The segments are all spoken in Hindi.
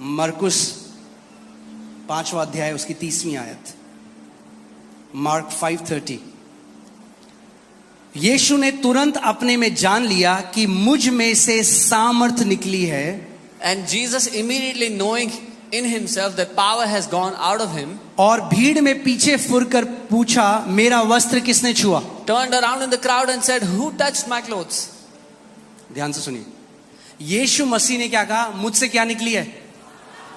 मरकुस 5वां अध्याय उसकी 30वीं आयत, मार्क 5:30। यीशु ने तुरंत अपने में जान लिया कि मुझ में से सामर्थ निकली है। And Jesus immediately knowing in himself that power has gone out of him, और भीड़ में पीछे फुरकर पूछा, मेरा वस्त्र किसने छुआ? turned around in the crowd and said, who touched my clothes? ध्यान से सुनिए, यीशु मसीह ने क्या कहा? मुझसे क्या निकली है?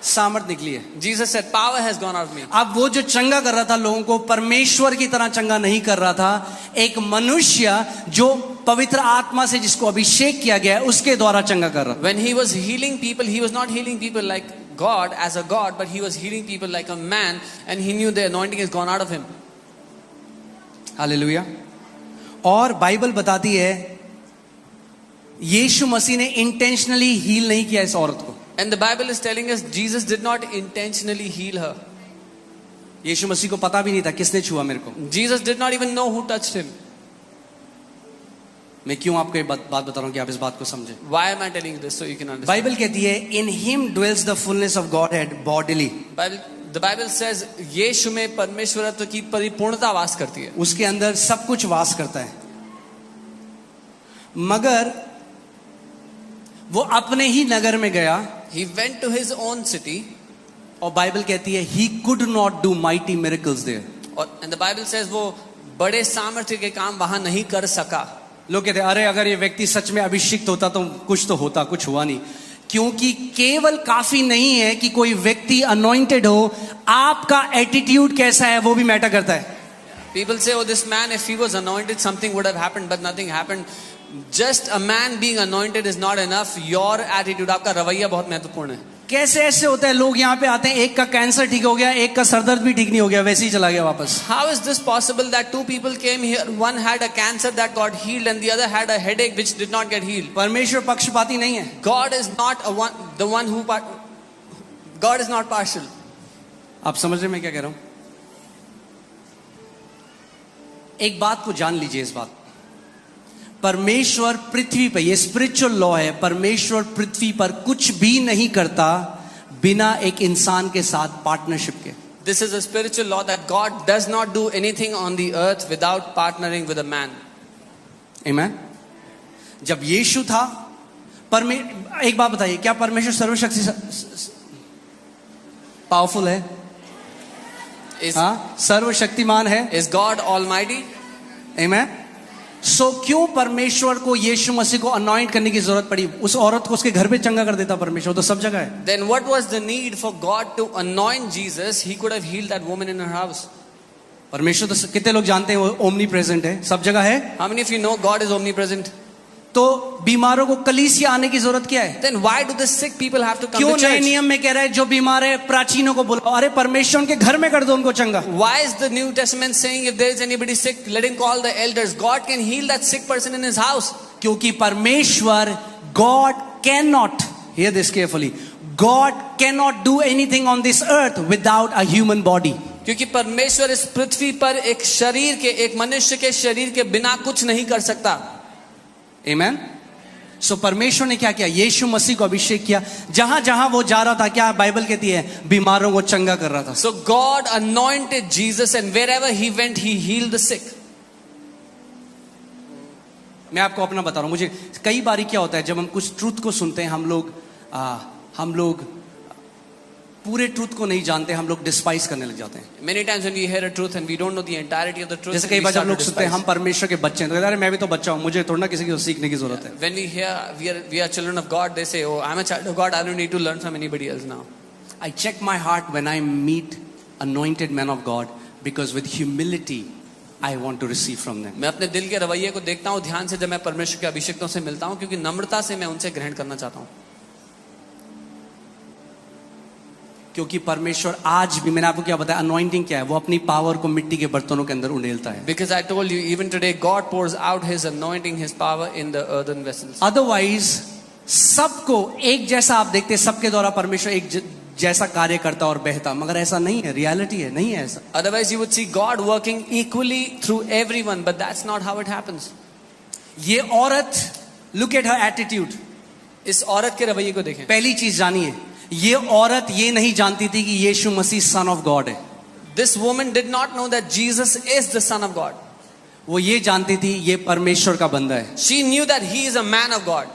सामर्थ निकली है। Jesus said, power has gone out of me. अब वो जो चंगा कर रहा था लोगों को, परमेश्वर की तरह चंगा नहीं कर रहा था, एक मनुष्य जो पवित्र आत्मा से जिसको अभिषेक किया गया है उसके द्वारा चंगा कर रहा था। When he was healing people, he was not healing people like God as a God, but he was healing people like a man, and he knew the anointing has gone out of him. Hallelujah. और बाइबल बताती है यीशु मसीह ने इंटेंशनली हील नहीं किया इस औरत को। And the Bible is telling us Jesus did not intentionally heal her. यीशु मसीह को पता भी नहीं था किसने छुआ मेरे को। Jesus did not even know who touched him. मैं क्यों आपको ये बात बता रहा हूं कि आप इस बात को समझें। Why am I telling you this? So you can understand. Bible कहती है in him dwells the fullness of Godhead bodily. The Bible says यीशु में परमेश्वरत्व की परिपूर्णता वास करती है। उसके अंदर सब कुछ वास करता है, मगर वो अपने ही नगर में गया। He went to his own city. और बाइबल कहती है he could not do mighty miracles there. And the Bible says वो बड़े सामर्थ्य के काम वहां नहीं कर सका। लोग कहते हैं अरे अगर ये व्यक्ति सच में अभिषिक्त होता तो कुछ तो होता, कुछ हुआ नहीं। क्योंकि केवल काफी नहीं है कि कोई व्यक्ति अनॉइंटेड हो, आपका एटीट्यूड कैसा है वो भी मैटर करता है। People say, oh, this man, if he was anointed, something would have happened, but nothing happened. Just a man being anointed is not enough. Your attitude, आपका रवैया बहुत महत्वपूर्ण है। कैसे ऐसे होता है? लोग यहाँ पे आते हैं, एक का कैंसर ठीक हो गया, एक का सरदर्द भी ठीक नहीं हो गया, वैसे ही चला गया वापस। How is this possible that two people came here? One had a cancer that got healed, and the other had a headache which did not get healed. परमेश्वर पक्षपाती नहीं है। God is not the one who. God is not partial. आप समझ रहे मैं क्या कह रहा हूं? एक बात को जान लीजिए, इस बात, परमेश्वर पृथ्वी पर, ये स्पिरिचुअल लॉ है, परमेश्वर पृथ्वी पर कुछ भी नहीं करता बिना एक इंसान के साथ पार्टनरशिप के। This is a spiritual law that God does not do anything on the earth without partnering with a man. Amen? जब यीशु था, एक बात बताइए, क्या परमेश्वर सर्वशक्ति पावरफुल है? हाँ, सर्वशक्तिमान है। Is God almighty? Amen? सो क्यों परमेश्वर को यीशु मसीह को अनॉइंट करने की जरूरत पड़ी? उस औरत को उसके घर पे चंगा कर देता परमेश्वर, तो सब जगह है। Then what was the need for God to anoint Jesus? He could have healed that woman in her house. परमेश्वर तो कितने लोग जानते हैं वो ओमनी प्रेजेंट है, सब जगह है। How many of you know God is omnipresent? तो बीमारों को कलीसिया आने की जरूरत क्या है? Then why do the sick people have to come क्यों to church? नए नियम में कह रहा है जो बीमार है प्राचीनों को बुलाओ? अरे परमेश्वर के घर में कर दो उनको चंगा। Why is the New Testament saying if there is anybody sick, let him call the elders? God can heal that sick person in his house. क्योंकि परमेश्वर, God cannot, hear this carefully, God cannot do anything on this earth without a human body. क्योंकि परमेश्वर इस पृथ्वी पर एक शरीर के, एक मनुष्य के शरीर के बिना कुछ नहीं कर सकता। Amen? सो परमेश्वर ने क्या किया? यीशु मसीह को अभिषेक किया। जहां जहां वो जा रहा था, क्या बाइबल कहती है, बीमारों को चंगा कर रहा था। So God anointed Jesus and wherever he went he healed the sick. मैं आपको अपना बता रहा हूं, मुझे कई बार क्या होता है जब हम कुछ ट्रूथ को सुनते हैं, हम लोग पूरे ट्रूथ को नहीं जानते, हम लोग डिस्पाइस करने लग जाते हैं। Many times when we hear a truth and we don't know the entirety of the truth, जैसे कई बार जब लोग सुनते हैं हम परमेश्वर के बच्चे हैं, तो कहते हैं अरे मैं भी तो बच्चा हूं, मुझे थोड़ा ना किसी की सीखने की जरूरत है। When we hear we are children of God, they say, oh, I'm a child of God, I don't need to learn from anybody else now. I check my heart when I meet anointed men of God, because with humility I want to receive from them. मैं अपने दिल के रवैये को देखता हूँ ध्यान से जब मैं परमेश्वर के अभिषेकों से मिलता हूँ, क्योंकि नम्रता से मैं उनसे ग्रहण करना चाहता हूँ। क्योंकि परमेश्वर आज भी, मैंने आपको क्या बताया, अनॉइंटिंग क्या है, वो अपनी पावर को मिट्टी के बर्तनों के अंदर उंडेलता है। Because I told you, even today God pours out His anointing, His power in the earthen vessels. Otherwise, सबको एक जैसा आप देखते हैं, सबके द्वारा परमेश्वर एक जैसा कार्य करता और बहता, मगर ऐसा नहीं है, रियलिटी है, नहीं है ऐसा। Otherwise you would see God working equally through everyone, but that's not how it happens. ये औरत, look at her attitude. इस औरत के रवैये को देखें। पहली चीज जानिए, ये औरत ये नहीं जानती थी कि यीशु मसीह सन ऑफ गॉड है. This woman did not know that Jesus is the Son of God. वो ये जानती थी ये परमेश्वर का बंदा है. She knew that he is a man of God.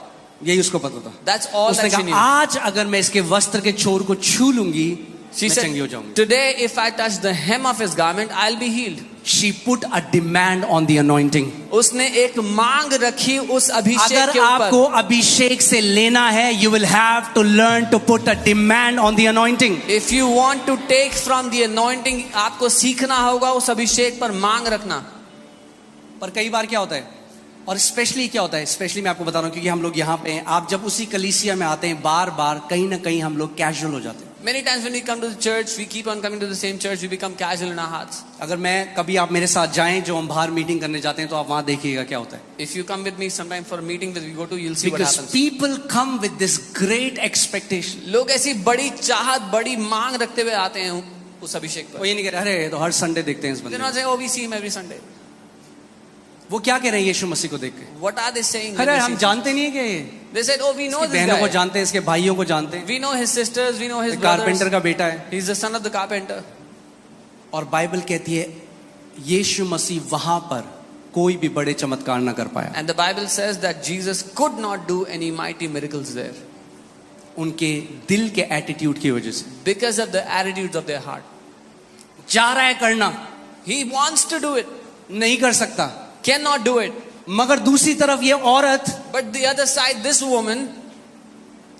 यही उसको पता था. That's all उसने that she कहा knew. आज अगर मैं इसके वस्त्र के छोर को छू लूंगी She मैं said, चंगी हो जाऊंगी. today if I touch the hem of his garment, I'll be healed. She put a demand on the anointing. उसने एक मांग रखी उस अभिषेक अगर के ऊपर. आपको अभिषेक से लेना है, you will have to learn to put a demand on the anointing. If you want to take from the anointing, आपको सीखना होगा उस अभिषेक पर मांग रखना. पर कई बार क्या होता है, और स्पेशली क्या होता है, स्पेशली मैं आपको बता रहा हूं क्योंकि हम लोग यहाँ पे हैं. आप जब उसी कलीसिया में आते हैं बार बार कहीं ना कहीं हम लोग कैजुअल हो जाते हैं. Many times when we come to the church, we keep on coming to the same church, we become casual in our hearts. अगर मैं कभी आप मेरे साथ जाएं जो हम बाहर मीटिंग करने जाते हैं तो आप वहां देखिएगा क्या होता है. If you come with me sometime for a meeting that we go to, you'll see what Because happens. people come with this great expectation. लोग ऐसी बड़ी चाहत, बड़ी मांग रखते हुए आते हैं उस अभिषेक पर. वो ये नहीं कह रहे अरे ये तो हर संडे देखते हैं इस They're बंदे not को. saying, oh, we see him every Sunday. वो क्या कह रहे हैं यीशु मसीह को देख के? What are they saying? when अरे they हम see- जानते नहीं है कि ये They said, oh, we know इसकी this बहनों को guy. जानते हैं, इसके भाइयों को जानते हैं, We know his sisters, we know his carpenter brothers. का बेटा है. He's the son of the carpenter. और बाइबल कहती है यीशु मसीह वहां पर कोई भी बड़े चमत्कार ना कर पाया. And the Bible says that Jesus could not do any mighty miracles there उनके दिल के एटीट्यूड की वजह से. because of the attitudes of their heart. जा रहा है करना, He wants to do it, नहीं कर सकता. cannot do it. मगर दूसरी तरफ ये औरत, But the other side, this woman,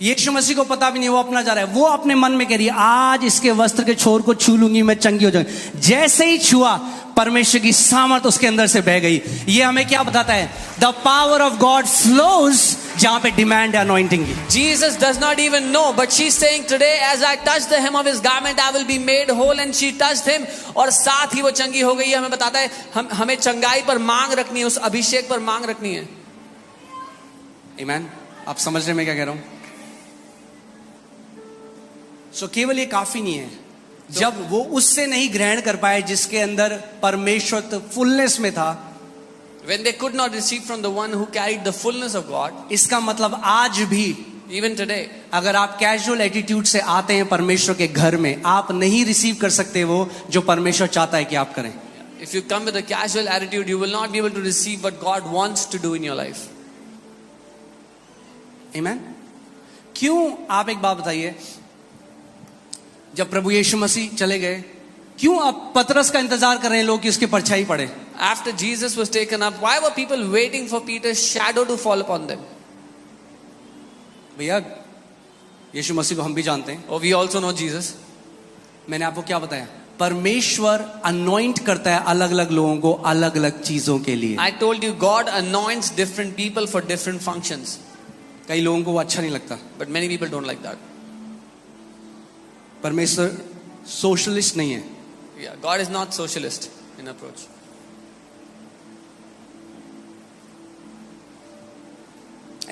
यीशु मसीह को पता भी नहीं वो अपना जा रहा है, वो अपने मन में कह रही है आज इसके वस्त्र के छोर को छू लूंगी मैं चंगी हो जाऊंगी. जैसे ही छुआ परमेश्वर की सामर्थ उसके अंदर से बह गई. ये हमें क्या बताता है? The power of God flows जहां पे डिमांड है अनॉइंटिंग की. Jesus does not even know, but she's saying today as I touch the hem of his garment I will be made whole, and she touched him और साथ ही वो चंगी हो गई. हमें बताता है हमें चंगाई पर मांग रखनी है, उस अभिषेक पर मांग रखनी है. आमीन. आप समझ रहे हैं मैं क्या कह रहा हूं? सो केवल ये काफी नहीं है. जब वो उससे नहीं ग्रहण कर पाए जिसके अंदर परमेश्वर फुलनेस में था, When they could not receive from the one who carried the fullness of God, इसका मतलब आज भी even today, अगर आप कैजुअल एटीट्यूड से आते हैं परमेश्वर के घर में, आप नहीं रिसीव कर सकते वो जो परमेश्वर चाहता है कि आप करें. if you come with a casual attitude, you will not be able to receive what God wants to do in your life. आमीन. क्यों? आप एक बात बताइए, जब प्रभु यीशु मसीह चले गए, क्यों आप पतरस का इंतजार कर रहे हैं लोग कि उसकी परछाई पड़े? After Jesus was taken up, why were people waiting for Peter's shadow to fall upon them? भैया यीशु मसीह को हम भी जानते हैं. Oh, we also know Jesus. मैंने आपको क्या बताया? परमेश्वर अनॉइंट करता है अलग अलग लोगों को अलग अलग चीजों के लिए. I told you God anoints different people for different functions. कई लोगों को वो अच्छा नहीं लगता. But many people don't like that. परमेश्वर सोशलिस्ट नहीं है. Yeah, God is not socialist in approach.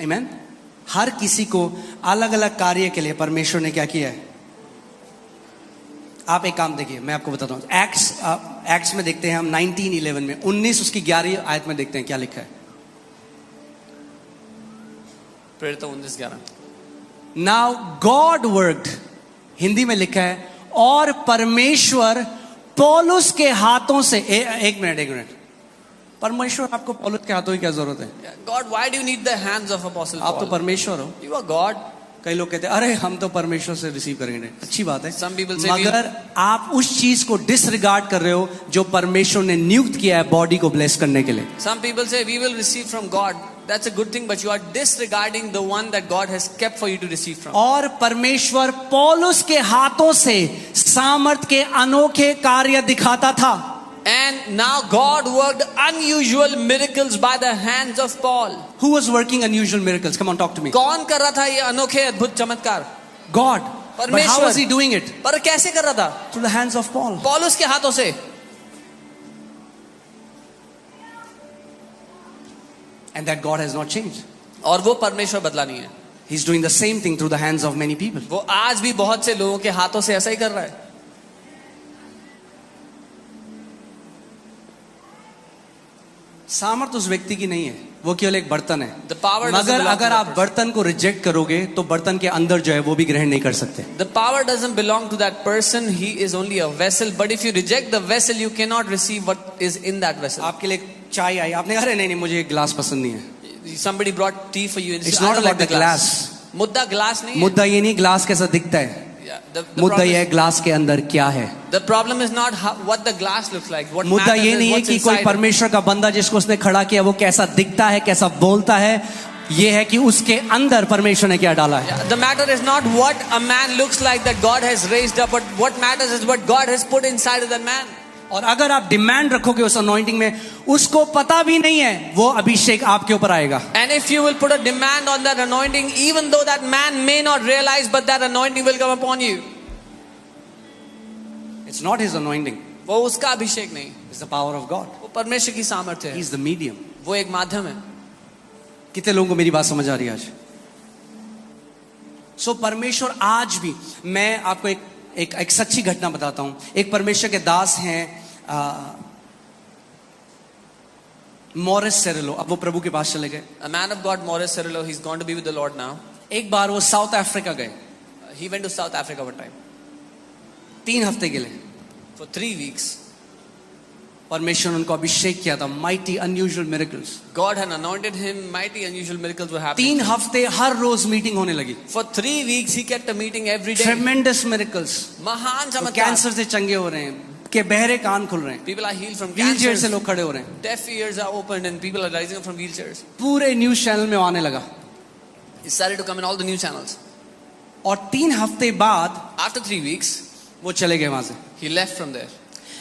आमीन. हर किसी को अलग अलग कार्य के लिए परमेश्वर ने क्या किया है. आप एक काम देखिए, मैं आपको बताता हूं. एक्ट्स में देखते हैं हम 19:11 में 19 उसकी 11 आयत में देखते हैं क्या लिखा है. प्रेरित 19:11. नाउ गॉड वर्कड, हिंदी में लिखा है, और परमेश्वर पौलुस के हाथों से एक मिनट. परमेश्वर आपको पौलुस के हाथों की क्या जरूरत है? God, why do you need the hands of Apostle आप तो Paul? परमेश्वर हो. You are God. कई लोग कहते हैं अरे हम तो परमेश्वर से रिसीव करेंगे. अच्छी बात है, Some people say मगर आप उस चीज को डिसरिगार्ड कर रहे हो जो परमेश्वर ने नियुक्त किया है बॉडी को ब्लेस करने के लिए. Some people say we will receive from God. That's a good thing, but you are disregarding the one that God has kept for you to receive from. और परमेश्वर पौलुस के हाथों से सामर्थ के अनोखे कार्य दिखाता था. And now God worked unusual miracles by the hands of Paul. Who was working unusual miracles? Come on, talk to me. कौन कर रहा था ये अनोखे अद्भुत चमत्कार? God. But how परमेश्वर. was he doing it? पर कैसे कर रहा था? Through the hands of Paul. पौलुस के हाथों से. And that God has not changed. और वो परमेश्वर बदला नहीं है. He's doing the same thing through the hands of many people. वो आज भी बहुत से लोगों के हाथों से ऐसा ही कर रहा है. सामर्थ उस व्यक्ति की नहीं है. वो केवल एक बर्तन है। The power doesn't मगर belong to अगर that आप person. बर्तन को रिजेक्ट करोगे तो बर्तन के अंदर जो है वो भी ग्रहण नहीं कर सकते। The power doesn't belong to that person. He is only a vessel. But if you reject the vessel, you cannot receive what is in that vessel. आपके लिए चाय आई, आपने कहा नहीं नहीं मुझे एक गिलास पसंद नहीं है। Somebody brought tea for you. And It's I not don't about like the glass. मुद्दा glass नहीं है। मुद्दा ये नहीं ग्लास कैसा दिखता है, Yeah, the मुद्दा problem ये है is- ग्लास के अंदर क्या है। The problem is not what the glass looks like. What मुद्दा matters ये is नहीं है what's कि कोई inside it. परमेश्वर का बंदा जिसको उसने खड़ा किया वो कैसा दिखता है, कैसा बोलता है, ये है कि उसके अंदर परमेश्वर ने क्या डाला है। The matter is not what a man looks like that God has raised up, but what matters is what God has put inside of that man. और अगर आप डिमांड रखोगे उस अनॉइंटिंग में, उसको पता भी नहीं है वो अभिषेक आपके ऊपर आएगा। And if you will put a demand on that anointing, even though that man may not realize, but that anointing will come upon you. It's not his anointing, वो उसका अभिषेक नहीं, it's the power of God. वो परमेश्वर की सामर्थ्य है, He's the medium. वो एक माध्यम है। कितने लोगों को मेरी बात समझ आ रही है आज? सो परमेश्वर आज भी, मैं आपको एक सच्ची घटना बताता हूं। एक परमेश्वर के दास हैं मॉरिस सेरेलो, अब वो प्रभु के पास चले गए। A man of God, Morris Cerullo, he's gone to be with the Lord now. एक बार वो साउथ अफ्रीका गए, He went to South Africa one time 3 हफ्ते के लिए। for 3 weeks. परमेश्वर ने उनको अभिषेक किया था, mighty unusual miracles. God had anointed him. Mighty unusual miracles were happening. 3 हफ्ते हर रोज मीटिंग होने लगी, For 3 weeks, he kept a meeting every day. ट्रेमेंडस miracles. महान चमत्कार। कैंसर से चंगे हो रहे हैं, के बहरे कान खुल रहे हैं, People are healed from wheel chair cancer. से लोग खड़े हो रहे हैं। Deaf ears are opened and people are rising up from wheelchairs. पूरे न्यूज चैनल में आने लगा। He started to come in all the news channels. और 3 हफ्ते बाद After 3 weeks, वो चले गए वहां से। he left from there.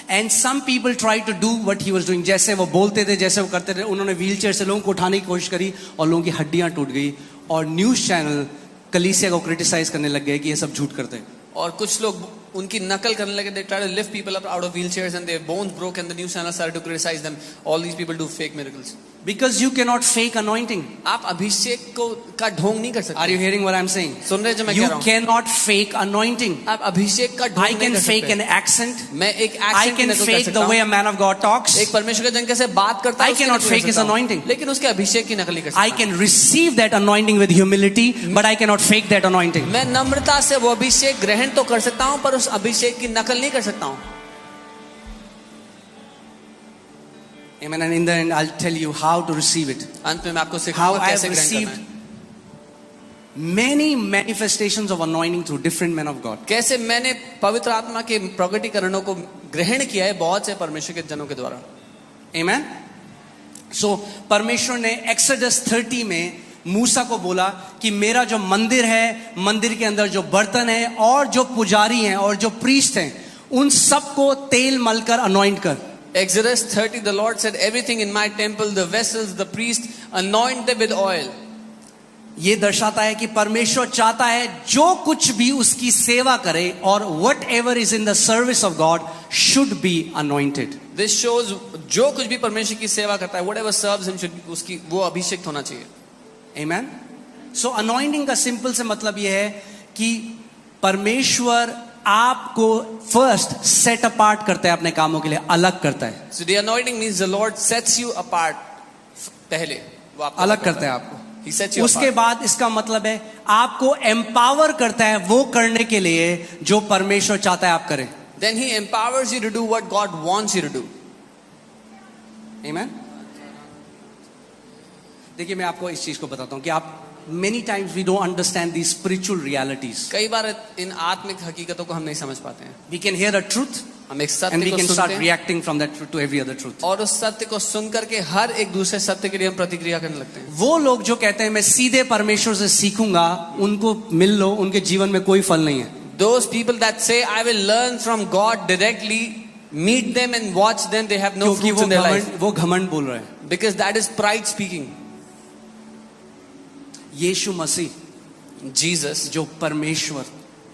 And some people try to do what he was doing, जैसे वो बोलते थे, जैसे वो करते थे, उन्होंने व्हील चेयर से लोगों को उठाने की कोशिश करी और लोगों की हड्डियां टूट गई। और न्यूज चैनल कलीसिया को क्रिटिसाइज करने लग गए कि ये सब झूठ करते हैं। और कुछ लोग उनकी नकल करने लगे। They try to lift people up out of wheelchairs and their bones broke and the news channel started to criticize them. All these people do fake miracles. Because you cannot fake anointing. आप अभिषेक को का ढोंग नहीं कर सकते। Are you hearing what I'm saying? सुन रहे जो मैं You कह रहा हूँ? cannot fake anointing. आप अभिषेक का ढोंग I नहीं can कर fake सकते। an accent. मैं एक I accent की can नकल कर fake सकता the way हूँ। a man of God talks. एक परमेश्वर का जन कैसे बात करता है I उसकी cannot नकल कर fake his सकता हूँ। anointing. लेकिन उसके अभिषेक की नकल नहीं कर I सकता। can receive that anointing with humility, but I cannot fake that anointing. मैं नम्रता से वो अभिषेक ग्रहण तो कर सकता हूँ पर उस अभिषेक की नकल नहीं कर सकता हूँ। Amen. And in the end, I'll tell you how to receive it. अंत में मैं आपको How सिखाऊंगा I have कैसे ग्रहण करना received है। many manifestations of anointing through different men of God. कैसे मैंने पवित्र आत्मा के प्रकटीकरणों को ग्रहण किया है बहुत से परमेश्वर के जनों के द्वारा। Amen. So परमेश्वर ने एक्सोडस 30 में मूसा को बोला कि मेरा जो मंदिर है, मंदिर के अंदर जो बर्तन है और जो पुजारी हैं और जो प्रीस्ट हैं, उन सबको तेल मलकर अनॉइंट कर। Exodus 30, the Lord said, everything in my temple, the vessels, the priest, anoint them with oil. ये दर्शाता है कि परमेश्वर चाहता है जो कुछ भी उसकी सेवा करे और whatever is in the service of God should be anointed. This shows जो कुछ भी परमेश्वर की सेवा करता है, whatever serves him should उसकी वो अभिषेक होना चाहिए। Amen. So anointing का सिंपल से मतलब ये है कि परमेश्वर आपको फर्स्ट सेट अपार्ट करता है, अपने कामों के लिए अलग करता है। So the anointing means the Lord sets you apart. पहले वो आपको अलग करता है आपको। He sets you उसके apart. बाद इसका मतलब है आपको एम्पावर करता है वो करने के लिए जो परमेश्वर चाहता है आप करें। Then he empowers you to do what God wants you to do. Amen. देखिए मैं आपको इस चीज को बताता हूं कि आप many times we don't understand these spiritual realities. कई बार इन आत्मिक हकीकतों को हम नहीं समझ पाते हैं। We can hear a truth हम एक and सत्य we को can start सुनते हैं reacting from that truth to every other truth. और उस सत्य को सुन करके हर एक दूसरे सत्य के लिए हम प्रतिक्रिया करने लगते हैं। वो लोग जो कहते हैं मैं सीधे परमेश्वर से सीखूंगा, उनको मिल लो, उनके जीवन में कोई फल नहीं है। Those people that say I will learn from God directly, meet them and watch them, they have no क्योंकि fruits in their life. वो घमंड बोल रहे हैं। Because that is pride speaking. Yeshu Masih Jesus, जो परमेश्वर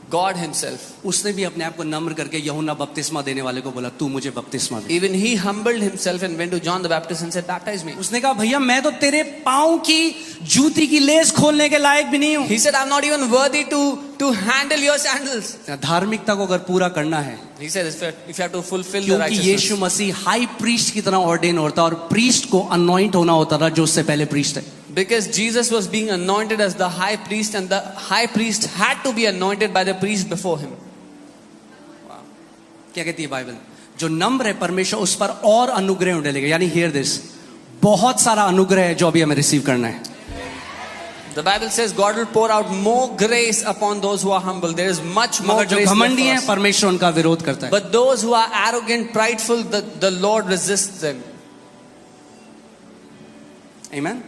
God himself. उसने भी अपने आप को नम्र करके यूहन्ना बपतिस्मा देने वाले को बोला, तू मुझे बपतिस्मा दे. Even he humbled himself and went to John the Baptist and said, baptize me. उसने कहा, भैया मैं तो तेरे पाँव की जूती की लेस खोलने के लायक भी नहीं हूँ. He said, I'm not even worthy to handle your sandals. धार्मिकता को अगर पूरा करना है, He said, if you have to fulfill the क्योंकि righteousness. यीशु मसीह हाई प्रीस्ट की तरह ऑर्डेन होता और प्रीस्ट को अनॉइंट होना होता था जो उससे पहले प्रीस्ट है. Because Jesus was being anointed as the high priest, and the high priest had to be anointed by the priest before him. क्या कहती है बाइबल? जो नम्र है परमेश्वर उस पर और अनुग्रह उंडेलेगा. यानी हियर दिस, बहुत सारा अनुग्रह है जो अभी हमें रिसीव करना है. The Bible says God will pour out more grace upon those who are humble. There is much more मगर जो grace घमंडी for है us. परमेश्वर उनका विरोध करता है. But those who are arrogant, prideful, the Lord resists them. Amen.